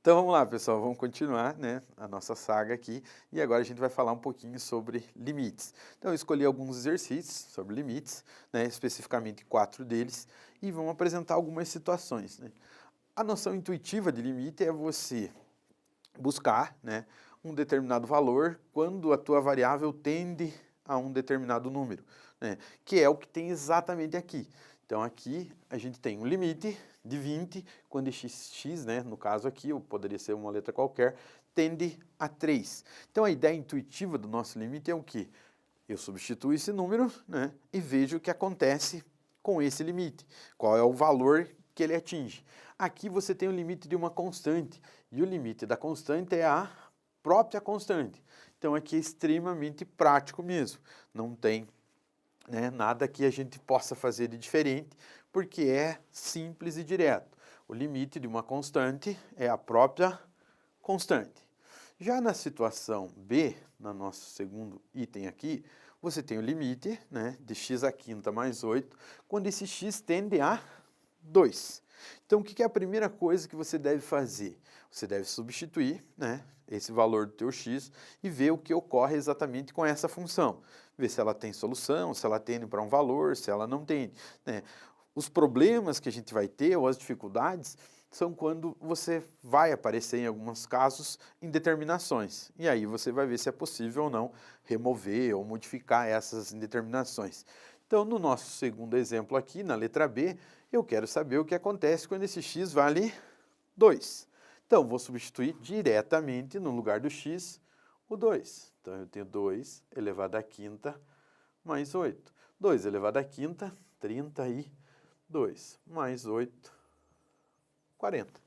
Então vamos lá, pessoal, vamos continuar, né, a nossa saga aqui e agora a gente vai falar um pouquinho sobre limites. Então eu escolhi alguns exercícios sobre limites, né, especificamente 4 deles, e vamos apresentar algumas situações, né. A noção intuitiva de limite é você buscar, né, um determinado valor quando a tua variável tende a um determinado número, né, que é o que tem exatamente aqui. Então aqui a gente tem um limite de 20, quando x, né, no caso aqui, ou poderia ser uma letra qualquer, tende a 3. Então a ideia intuitiva do nosso limite é o quê? Eu substituo esse número, né, e vejo o que acontece com esse limite. Qual é o valor que ele atinge. Aqui você tem o limite de uma constante, e o limite da constante é a própria constante. Então aqui é extremamente prático mesmo. Não tem, né, nada que a gente possa fazer de diferente, porque é simples e direto. O limite de uma constante é a própria constante. Já na situação B, no nosso segundo item aqui, você tem o limite, né, de x à quinta mais 8, quando esse x tende a 2. Então, o que é a primeira coisa que você deve fazer? Você deve substituir, né, esse valor do teu x e ver o que ocorre exatamente com essa função. Ver se ela tem solução, se ela tende para um valor, se ela não tem, né? Os problemas que a gente vai ter, ou as dificuldades, são quando você vai aparecer, em alguns casos, indeterminações. E aí você vai ver se é possível ou não remover ou modificar essas indeterminações. Então, no nosso segundo exemplo aqui, na letra B, eu quero saber o que acontece quando esse x vale 2. Então, vou substituir diretamente no lugar do x o 2. Então, eu tenho 2 elevado à quinta mais 8. 2 elevado à quinta, 32, mais 8, 40.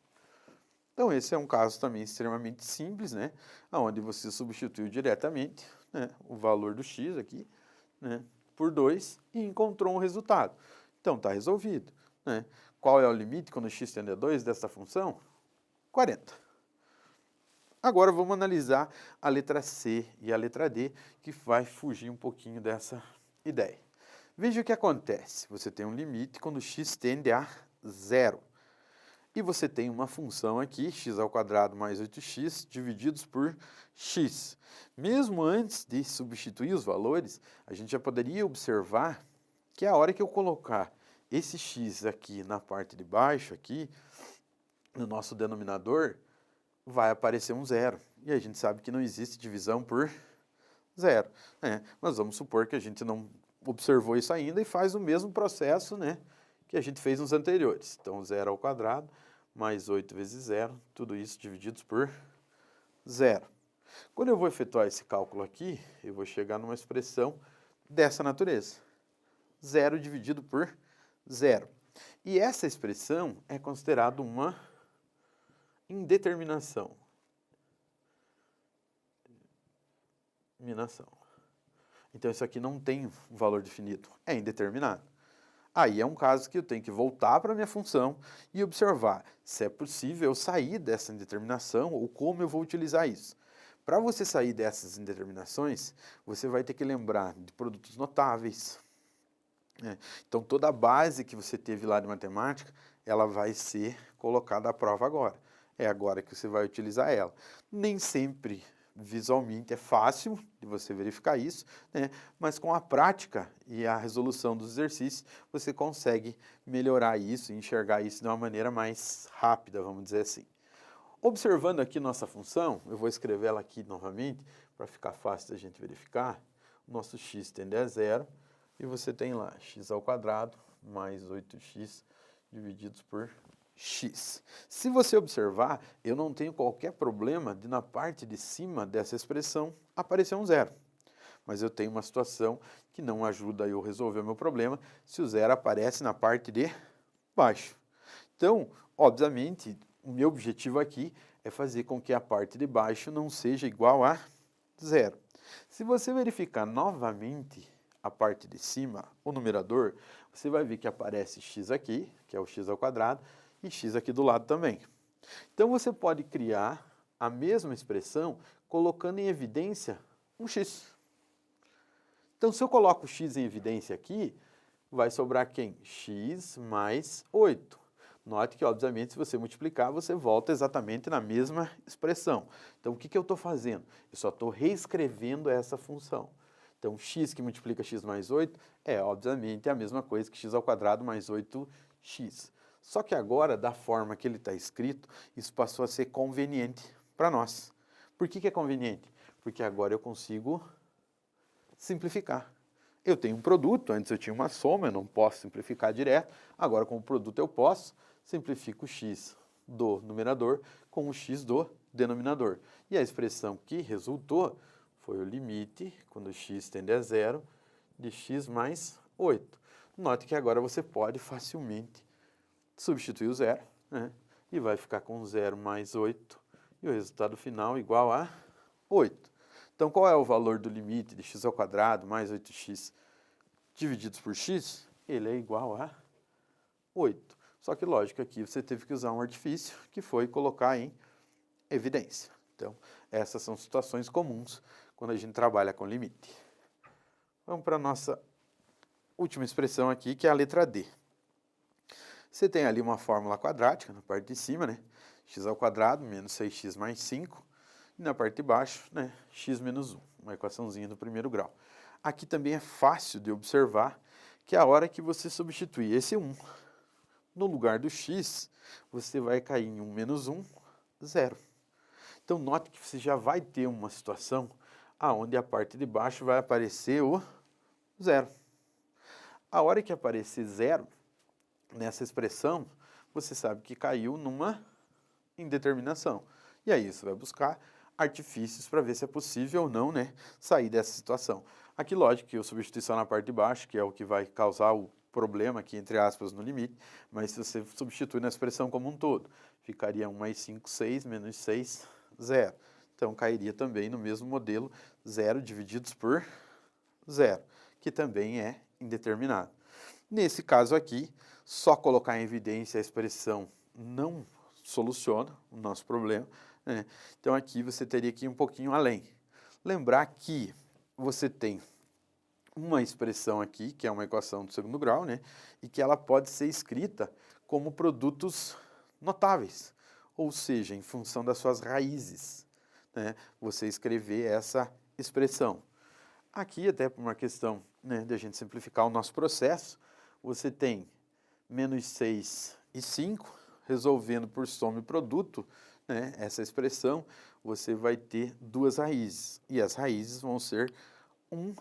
Então, esse é um caso também extremamente simples, né? Onde você substituiu diretamente, né, o valor do x aqui, né, por 2 e encontrou um resultado. Então, está resolvido, né? Qual é o limite quando x tende a 2 dessa função? 40. Agora vamos analisar a letra C e a letra D, que vai fugir um pouquinho dessa ideia. Veja o que acontece. Você tem um limite quando x tende a 0. E você tem uma função aqui, x ao quadrado mais 8x, divididos por x. Mesmo antes de substituir os valores, a gente já poderia observar que a hora que eu colocar esse x aqui na parte de baixo, aqui, no nosso denominador, vai aparecer um zero. E a gente sabe que não existe divisão por zero, né? Mas vamos supor que a gente não observou isso ainda e faz o mesmo processo, né, que a gente fez nos anteriores. Então, 0 ao quadrado mais 8 vezes zero, tudo isso divididos por zero. Quando eu vou efetuar esse cálculo aqui, eu vou chegar numa expressão dessa natureza. 0 dividido por zero. E essa expressão é considerada uma indeterminação. Então, isso aqui não tem um valor definido, é indeterminado. Aí é um caso que eu tenho que voltar para a minha função e observar se é possível eu sair dessa indeterminação ou como eu vou utilizar isso. Para você sair dessas indeterminações, você vai ter que lembrar de produtos notáveis, né? Então, toda a base que você teve lá de matemática, ela vai ser colocada à prova agora. É agora que você vai utilizar ela. Nem sempre visualmente é fácil de você verificar isso, né? Mas com a prática e a resolução dos exercícios, você consegue melhorar isso e enxergar isso de uma maneira mais rápida, vamos dizer assim. Observando aqui nossa função, eu vou escrever ela aqui novamente, para ficar fácil da gente verificar. O nosso x tende a zero, e você tem lá x ao quadrado mais 8x divididos por x. Se você observar, eu não tenho qualquer problema de na parte de cima dessa expressão aparecer um zero. Mas eu tenho uma situação que não ajuda eu resolver o meu problema se o zero aparece na parte de baixo. Então, obviamente, o meu objetivo aqui é fazer com que a parte de baixo não seja igual a zero. Se você verificar novamente a parte de cima, o numerador, você vai ver que aparece x aqui, que é o x ao quadrado, e x aqui do lado também. Então, você pode criar a mesma expressão colocando em evidência um x. Então, se eu coloco o x em evidência aqui, vai sobrar quem? X mais 8. Note que, obviamente, se você multiplicar, você volta exatamente na mesma expressão. Então, o que eu estou fazendo? Eu só estou reescrevendo essa função. Então, x que multiplica x mais 8 é, obviamente, a mesma coisa que x ao quadrado mais 8x. Só que agora, da forma que ele está escrito, isso passou a ser conveniente para nós. Por que é conveniente? Porque agora eu consigo simplificar. Eu tenho um produto, antes eu tinha uma soma, eu não posso simplificar direto. Agora, com o produto eu posso, simplifico o x do numerador com o x do denominador. E a expressão que resultou foi o limite, quando x tende a zero, de x mais 8. Note que agora você pode facilmente substituir o zero, né? E vai ficar com 0 mais 8, e o resultado final igual a 8. Então, qual é o valor do limite de x ao quadrado mais 8x divididos por x? Ele é igual a 8. Só que, lógico, aqui você teve que usar um artifício, que foi colocar em evidência. Então, essas são situações comuns quando a gente trabalha com limite. Vamos para a nossa última expressão aqui, que é a letra D. Você tem ali uma fórmula quadrática na parte de cima, né? X ao quadrado menos 6x mais 5. E na parte de baixo, né, x menos 1, uma equaçãozinha do primeiro grau. Aqui também é fácil de observar que a hora que você substituir esse 1 no lugar do x, você vai cair em 1 menos 1, 0. Então, note que você já vai ter uma situação onde a parte de baixo vai aparecer o 0. A hora que aparecer 0, nessa expressão, você sabe que caiu numa indeterminação. E aí você vai buscar artifícios para ver se é possível ou não, né, sair dessa situação. Aqui, lógico, que a substituição na parte de baixo, que é o que vai causar o problema aqui, entre aspas, no limite, mas se você substitui na expressão como um todo, ficaria 1 mais 5, 6, menos 6, 0. Então, cairia também no mesmo modelo, 0 divididos por 0, que também é indeterminado. Nesse caso aqui, só colocar em evidência a expressão não soluciona o nosso problema, né? Então, aqui você teria que ir um pouquinho além. Lembrar que você tem uma expressão aqui, que é uma equação do segundo grau, né? E que ela pode ser escrita como produtos notáveis, ou seja, em função das suas raízes, né? Você escrever essa expressão. Aqui, até por uma questão, né, de a gente simplificar o nosso processo, você tem menos 6 e 5, resolvendo por soma e produto, né, essa expressão, você vai ter duas raízes. E as raízes vão ser 1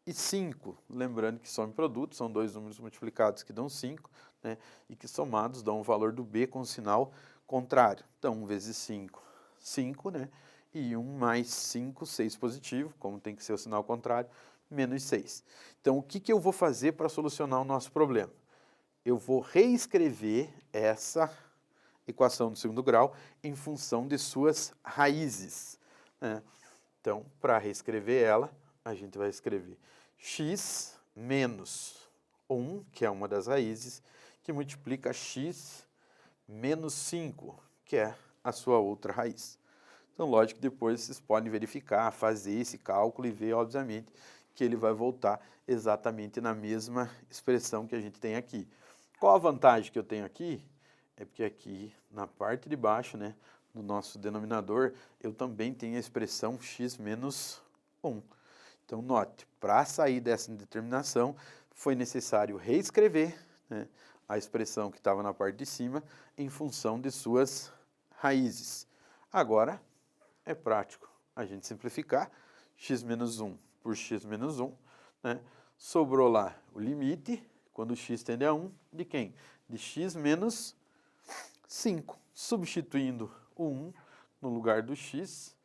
e 5. Lembrando que soma e produto são dois números multiplicados que dão 5, né, e que somados dão o valor do b com sinal contrário. Então, 1 vezes 5, 5, né? E 1 mais 5, 6 positivo, como tem que ser o sinal contrário, menos 6. Então, o que eu vou fazer para solucionar o nosso problema? Eu vou reescrever essa equação do segundo grau em função de suas raízes, né? Então, para reescrever ela, a gente vai escrever x menos 1, que é uma das raízes, que multiplica x menos 5, que é a sua outra raiz. Então, lógico que depois vocês podem verificar, fazer esse cálculo e ver, obviamente, que ele vai voltar exatamente na mesma expressão que a gente tem aqui. Qual a vantagem que eu tenho aqui? É porque aqui, na parte de baixo, né, no nosso denominador, eu também tenho a expressão x menos 1. Então, note, para sair dessa indeterminação, foi necessário reescrever, né, a expressão que estava na parte de cima em função de suas raízes. Agora, é prático a gente simplificar x menos 1 por x menos 1, né? Sobrou lá o limite, quando x tende a 1, de quem? De x menos 5. Substituindo o 1 no lugar do x,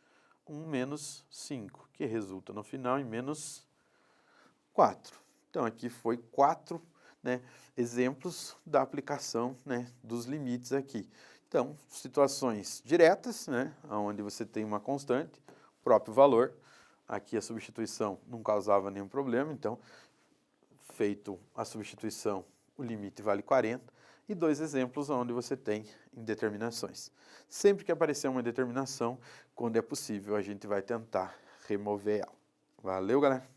1 menos 5, que resulta no final em menos 4. Então, aqui foi 4, né, exemplos da aplicação, né, dos limites aqui. Então, situações diretas, né, onde você tem uma constante, próprio valor. Aqui a substituição não causava nenhum problema, então, feito a substituição, o limite vale 40. E dois exemplos onde você tem indeterminações. Sempre que aparecer uma indeterminação, quando é possível, a gente vai tentar remover ela. Valeu, galera!